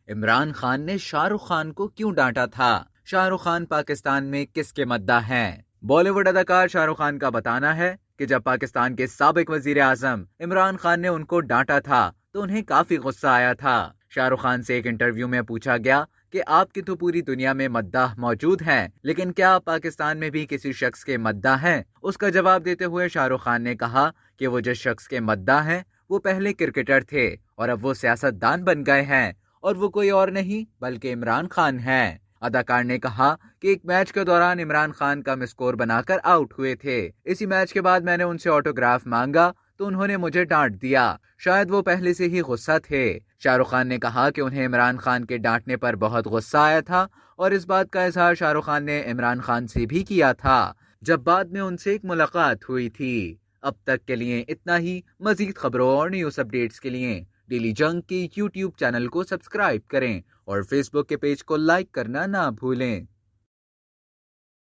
इमरान खान ने शाहरुख खान को क्यों डांटा था? शाहरुख खान पाकिस्तान में किसके मद्दाह हैं? बॉलीवुड अदाकार शाहरुख खान का बताना है कि जब पाकिस्तान के साबिक वजीर आजम इमरान खान ने उनको डांटा था तो उन्हें काफी गुस्सा आया था। शाहरुख खान से एक इंटरव्यू में पूछा गया कि आपकी तो पूरी दुनिया में मद्दाह मौजूद हैं, लेकिन क्या आप पाकिस्तान में भी किसी शख्स के मद्दाह हैं? उसका जवाब देते हुए शाहरुख खान ने कहा कि वो जिस शख्स के मद्दाह हैं वो पहले क्रिकेटर थे और अब वो सियासतदान बन गए हैं और वो कोई और नहीं बल्कि इमरान खान हैं। अदाकार ने कहा कि एक मैच के दौरान इमरान खान कम स्कोर बनाकर आउट हुए थे। इसी मैच के बाद मैंने उनसे ऑटोग्राफ मांगा तो उन्होंने मुझे डांट दिया। शायद वो पहले से ही गुस्सा थे। शाहरुख खान ने कहा कि उन्हें इमरान खान के डांटने पर बहुत गुस्सा आया था और इस बात का इजहार शाहरुख खान ने इमरान खान से भी किया था जब बाद में उनसे एक मुलाकात हुई थी। अब तक के लिए इतना ही। मजीद खबरों और न्यूज़ अपडेट्स के लिए डेली जंग के YouTube चैनल को सब्सक्राइब करें और Facebook के पेज को लाइक करना ना भूलें।